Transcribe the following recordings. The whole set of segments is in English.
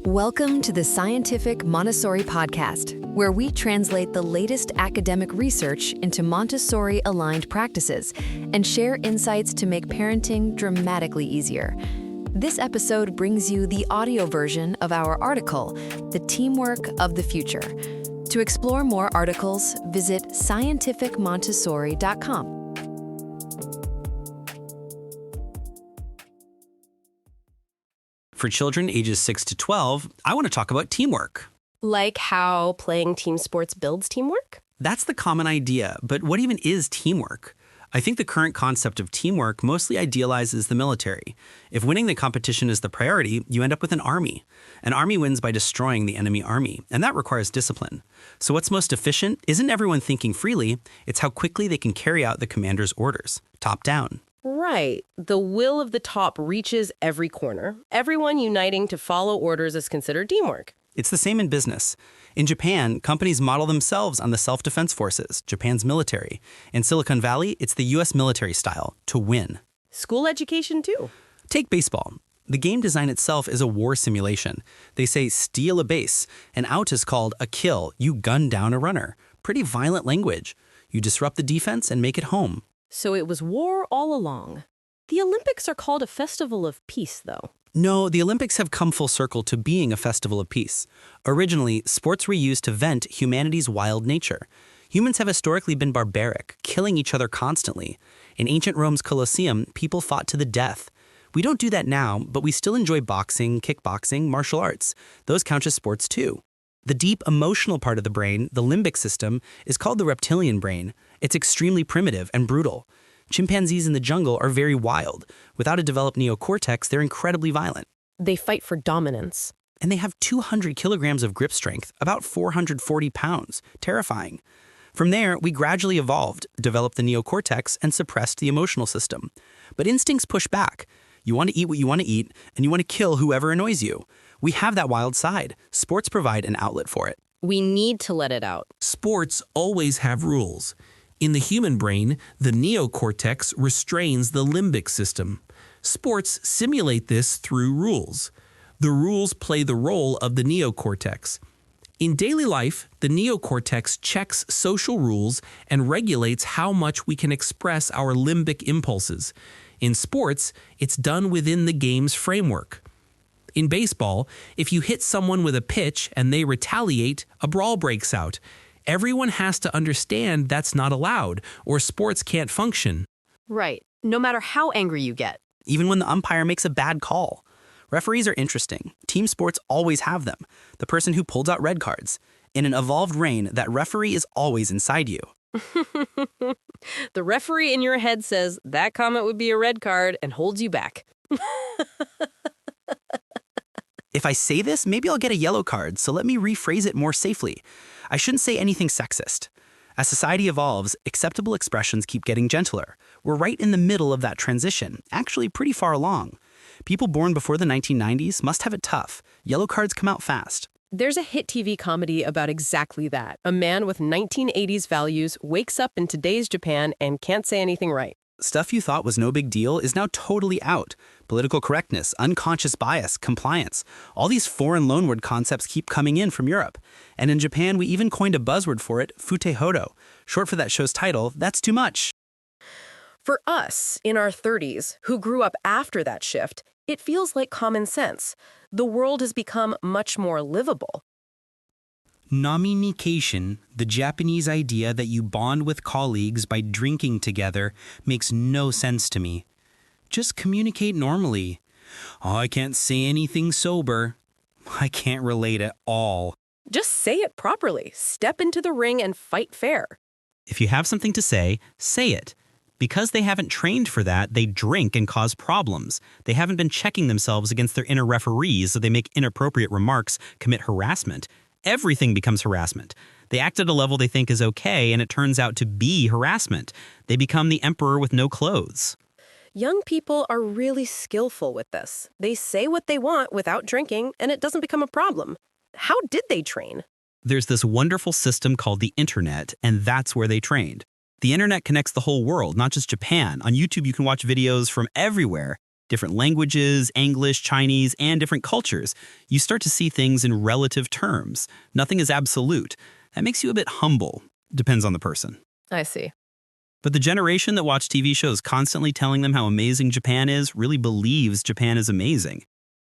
Welcome to the Scientific Montessori podcast, where we translate the latest academic research into Montessori-aligned practices and share insights to make parenting dramatically easier. This episode brings you the audio version of our article, The Teamwork of the Future. To explore more articles, visit scientificmontessori.com. For children ages 6 to 12, I want to talk about teamwork. Like how playing team sports builds teamwork? That's the common idea, but what even is teamwork? I think the current concept of teamwork mostly idealizes the military. If winning the competition is the priority, you end up with an army. An army wins by destroying the enemy army, and that requires discipline. So what's most efficient isn't everyone thinking freely, it's how quickly they can carry out the commander's orders, top down. Right. The will of the top reaches every corner. Everyone uniting to follow orders is considered teamwork. It's the same in business. In Japan, companies model themselves on the self-defense forces, Japan's military. In Silicon Valley, it's the U.S. military style, to win. School education, too. Take baseball. The game design itself is a war simulation. They say steal a base. An out is called a kill. You gun down a runner. Pretty violent language. You disrupt the defense and make it home. So it was war all along. The Olympics are called a festival of peace, though. No, the Olympics have come full circle to being a festival of peace. Originally, sports were used to vent humanity's wild nature. Humans have historically been barbaric, killing each other constantly. In ancient Rome's Colosseum, people fought to the death. We don't do that now, but we still enjoy boxing, kickboxing, martial arts. Those count as sports too. The deep emotional part of the brain, the limbic system, is called the reptilian brain. It's extremely primitive and brutal. Chimpanzees in the jungle are very wild. Without a developed neocortex, they're incredibly violent. They fight for dominance. And they have 200 kilograms of grip strength, about 440 pounds. Terrifying. From there, we gradually evolved, developed the neocortex, and suppressed the emotional system. But instincts push back. You want to eat what you want to eat, and you want to kill whoever annoys you. We have that wild side. Sports provide an outlet for it. We need to let it out. Sports always have rules. In the human brain, the neocortex restrains the limbic system. Sports simulate this through rules. The rules play the role of the neocortex. In daily life, the neocortex checks social rules and regulates how much we can express our limbic impulses. In sports, it's done within the game's framework. In baseball, if you hit someone with a pitch and they retaliate, a brawl breaks out. Everyone has to understand that's not allowed, or sports can't function. Right. No matter how angry you get. Even when the umpire makes a bad call. Referees are interesting. Team sports always have them. The person who pulls out red cards. In an evolved brain, that referee is always inside you. The referee in your head says that comment would be a red card and holds you back. If I say this, maybe I'll get a yellow card, so let me rephrase it more safely. I shouldn't say anything sexist. As society evolves, acceptable expressions keep getting gentler. We're right in the middle of that transition, actually pretty far along. People born before the 1990s must have it tough. Yellow cards come out fast. There's a hit TV comedy about exactly that. A man with 1980s values wakes up in today's Japan and can't say anything right. Stuff you thought was no big deal is now totally out. Political correctness, unconscious bias, compliance. All these foreign loanword concepts keep coming in from Europe. And in Japan, we even coined a buzzword for it, futehodo. Short for that show's title, that's too much. For us, in our 30s, who grew up after that shift, it feels like common sense. The world has become much more livable. Nominication, the Japanese idea that you bond with colleagues by drinking together, makes no sense to me. Just communicate normally. Oh, I can't say anything sober. I can't relate at all. Just say it properly. Step into the ring and fight fair. If you have something to say it. Because they haven't trained for that, they drink and cause problems. They haven't been checking themselves against their inner referees, so they make inappropriate remarks, commit harassment. Everything becomes harassment. They act at a level they think is okay, and it turns out to be harassment. They become the emperor with no clothes. Young people are really skillful with this. They say what they want without drinking, and it doesn't become a problem. How did they train? There's this wonderful system called the internet, and that's where they trained. The internet connects the whole world, not just Japan. On YouTube, you can watch videos from everywhere. different languages, English, Chinese, and different cultures, you start to see things in relative terms. Nothing is absolute. That makes you a bit humble. Depends on the person. I see. But the generation that watch TV shows constantly telling them how amazing Japan is really believes Japan is amazing.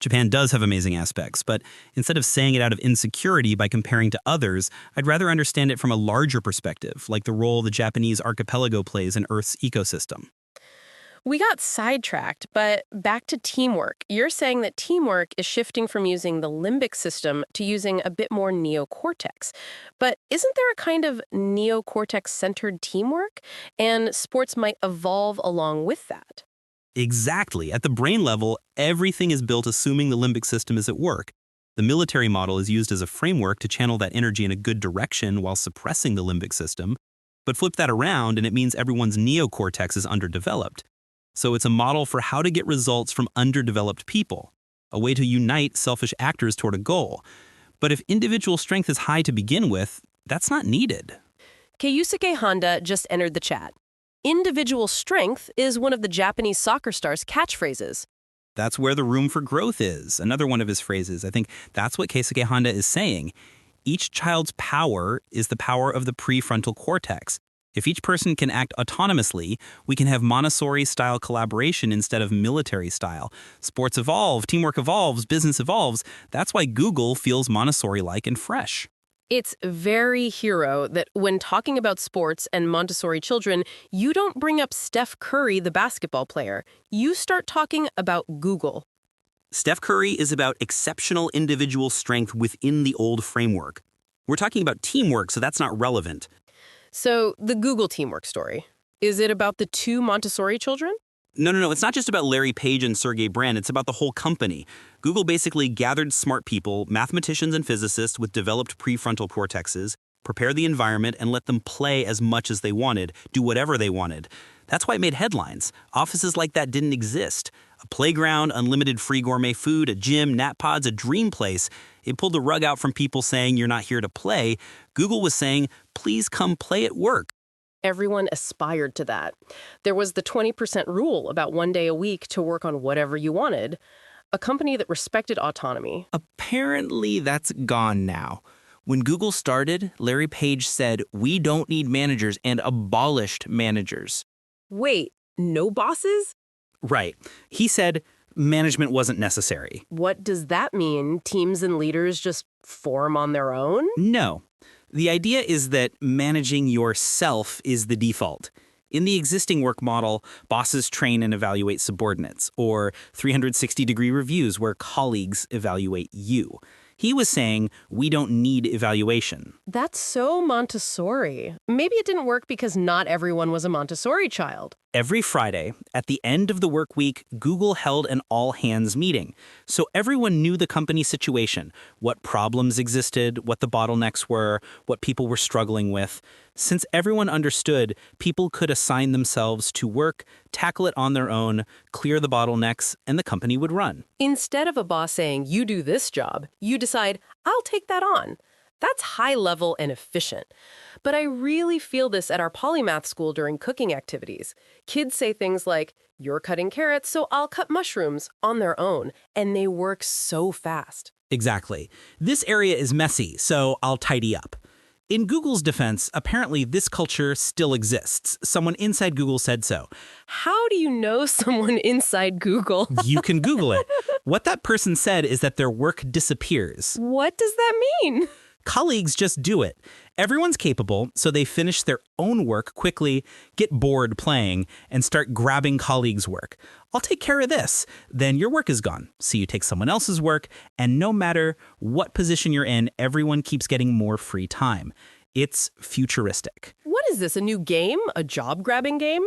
Japan does have amazing aspects, but instead of saying it out of insecurity by comparing to others, I'd rather understand it from a larger perspective, like the role the Japanese archipelago plays in Earth's ecosystem. We got sidetracked, but back to teamwork. You're saying that teamwork is shifting from using the limbic system to using a bit more neocortex. But isn't there a kind of neocortex-centered teamwork? And sports might evolve along with that. Exactly. At the brain level, everything is built assuming the limbic system is at work. The military model is used as a framework to channel that energy in a good direction while suppressing the limbic system. But flip that around and it means everyone's neocortex is underdeveloped. So it's a model for how to get results from underdeveloped people, a way to unite selfish actors toward a goal. But if individual strength is high to begin with, that's not needed. Keisuke Honda just entered the chat. Individual strength is one of the Japanese soccer star's catchphrases. That's where the room for growth is, another one of his phrases. I think that's what Keisuke Honda is saying. Each child's power is the power of the prefrontal cortex. If each person can act autonomously, we can have Montessori-style collaboration instead of military-style. Sports evolve, teamwork evolves, business evolves. That's why Google feels Montessori-like and fresh. It's very hero that when talking about sports and Montessori children, you don't bring up Steph Curry, the basketball player. You start talking about Google. Steph Curry is about exceptional individual strength within the old framework. We're talking about teamwork, so that's not relevant. So, the Google teamwork story. Is it about the two Montessori children? No. It's not just about Larry Page and Sergey Brin. It's about the whole company. Google basically gathered smart people, mathematicians and physicists with developed prefrontal cortexes, prepared the environment, and let them play as much as they wanted, do whatever they wanted. That's why it made headlines. Offices like that didn't exist. A playground, unlimited free gourmet food, a gym, nap pods, a dream place. It pulled the rug out from people saying you're not here to play. Google was saying, please come play at work. Everyone aspired to that. There was the 20% rule about 1 day a week to work on whatever you wanted. A company that respected autonomy. Apparently that's gone now. When Google started, Larry Page said, "We don't need managers," and abolished managers. Wait, no bosses? Right. He said management wasn't necessary. What does that mean? Teams and leaders just form on their own? No. The idea is that managing yourself is the default. In the existing work model, bosses train and evaluate subordinates, or 360-degree reviews where colleagues evaluate you. He was saying, we don't need evaluation. That's so Montessori. Maybe it didn't work because not everyone was a Montessori child. Every Friday, at the end of the work week, Google held an all-hands meeting. So everyone knew the company's situation, what problems existed, what the bottlenecks were, what people were struggling with. Since everyone understood, people could assign themselves to work, tackle it on their own, clear the bottlenecks, and the company would run. Instead of a boss saying, you do this job, you decide, I'll take that on. That's high level and efficient. But I really feel this at our Polymath school during cooking activities. Kids say things like, you're cutting carrots, so I'll cut mushrooms on their own. And they work so fast. Exactly. This area is messy, so I'll tidy up. In Google's defense, apparently this culture still exists. Someone inside Google said so. How do you know someone inside Google? You can Google it. What that person said is that their work disappears. What does that mean? Colleagues just do it. Everyone's capable, so they finish their own work quickly, get bored playing, and start grabbing colleagues' work. I'll take care of this. Then your work is gone. So you take someone else's work, and no matter what position you're in, everyone keeps getting more free time. It's futuristic. What is this, a new game? A job-grabbing game?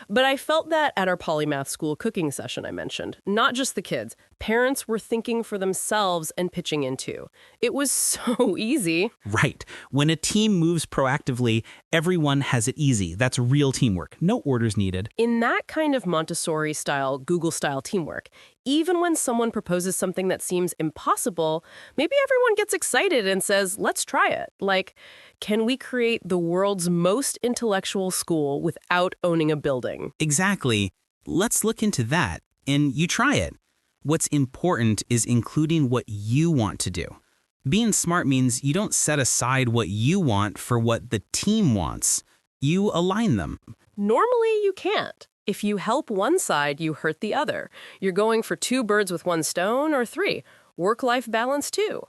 But I felt that at our Polymath school cooking session I mentioned. Not just the kids. Parents were thinking for themselves and pitching in too. It was so easy. Right. When a team moves proactively, everyone has it easy. That's real teamwork. No orders needed. In that kind of Montessori-style, Google-style teamwork, even when someone proposes something that seems impossible, maybe everyone gets excited and says, let's try it. Like, can we create the world's most intellectual school without owning a building? Exactly. Let's look into that. and you try it. What's important is including what you want to do. Being smart means you don't set aside what you want for what the team wants. You align them. Normally, you can't. If you help one side, you hurt the other. You're going for 2 birds with 1 stone or 3. Work-life balance, too.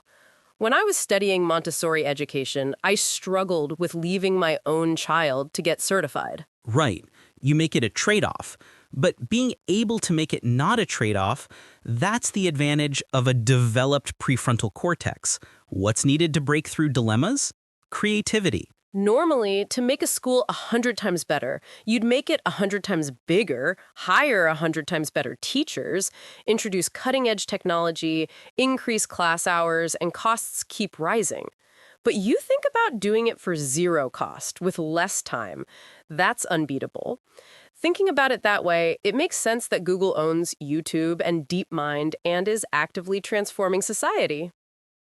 When I was studying Montessori education, I struggled with leaving my own child to get certified. Right. You make it a trade-off. But being able to make it not a trade-off, that's the advantage of a developed prefrontal cortex. What's needed to break through dilemmas? Creativity. Normally, to make a school 100 times better, you'd make it 100 times bigger, hire 100 times better teachers, introduce cutting-edge technology, increase class hours, and costs keep rising. But you think about doing it for 0 cost, with less time. That's unbeatable. Thinking about it that way, it makes sense that Google owns YouTube and DeepMind and is actively transforming society.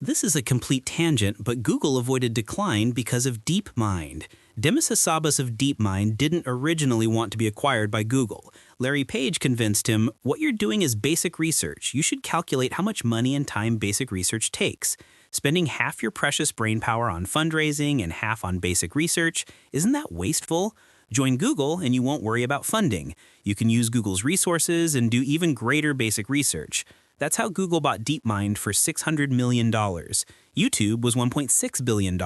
This is a complete tangent, but Google avoided decline because of DeepMind. Demis Hassabis of DeepMind didn't originally want to be acquired by Google. Larry Page convinced him, what you're doing is basic research. You should calculate how much money and time basic research takes. Spending half your precious brainpower on fundraising and half on basic research, isn't that wasteful? Join Google and you won't worry about funding. You can use Google's resources and do even greater basic research. That's how Google bought DeepMind for $600 million. YouTube was $1.6 billion.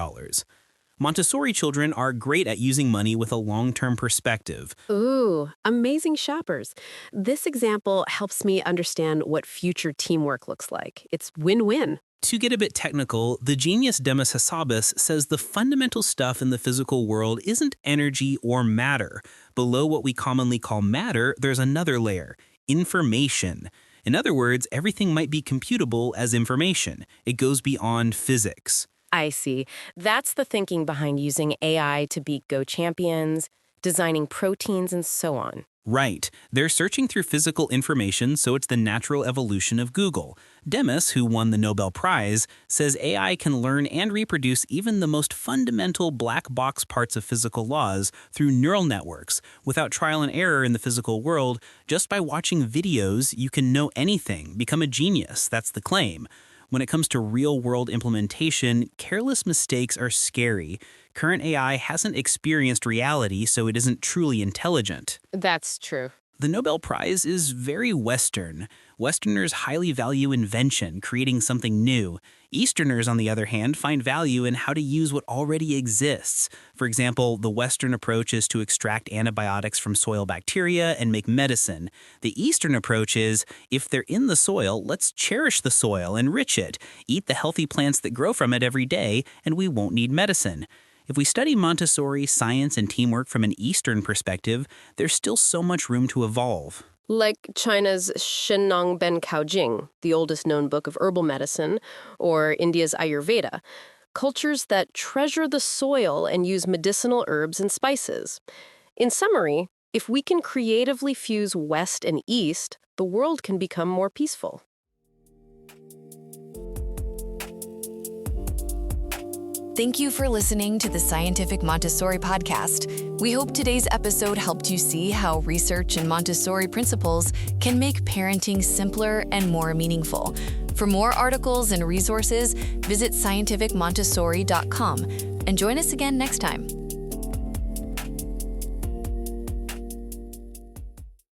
Montessori children are great at using money with a long-term perspective. Ooh, amazing shoppers. This example helps me understand what future teamwork looks like. It's win-win. To get a bit technical, the genius Demis Hassabis says the fundamental stuff in the physical world isn't energy or matter. Below what we commonly call matter, there's another layer, information. In other words, everything might be computable as information. It goes beyond physics. I see. That's the thinking behind using AI to beat Go champions, designing proteins, and so on. Right. They're searching through physical information, so it's the natural evolution of Google. Demis, who won the Nobel Prize, says AI can learn and reproduce even the most fundamental black box parts of physical laws through neural networks. Without trial and error in the physical world, just by watching videos, you can know anything, become a genius. That's the claim. When it comes to real-world implementation, careless mistakes are scary. Current AI hasn't experienced reality, so it isn't truly intelligent. That's true. The Nobel Prize is very Western. Westerners highly value invention, creating something new. Easterners, on the other hand, find value in how to use what already exists. For example, the Western approach is to extract antibiotics from soil bacteria and make medicine. The Eastern approach is, if they're in the soil, let's cherish the soil, enrich it, eat the healthy plants that grow from it every day, and we won't need medicine. If we study Montessori, science, and teamwork from an Eastern perspective, there's still so much room to evolve. Like China's Shenong Ben Kaojing, the oldest known book of herbal medicine, or India's Ayurveda, cultures that treasure the soil and use medicinal herbs and spices. In summary, if we can creatively fuse West and East, the world can become more peaceful. Thank you for listening to the Scientific Montessori podcast. We hope today's episode helped you see how research and Montessori principles can make parenting simpler and more meaningful. For more articles and resources, visit scientificmontessori.com and join us again next time.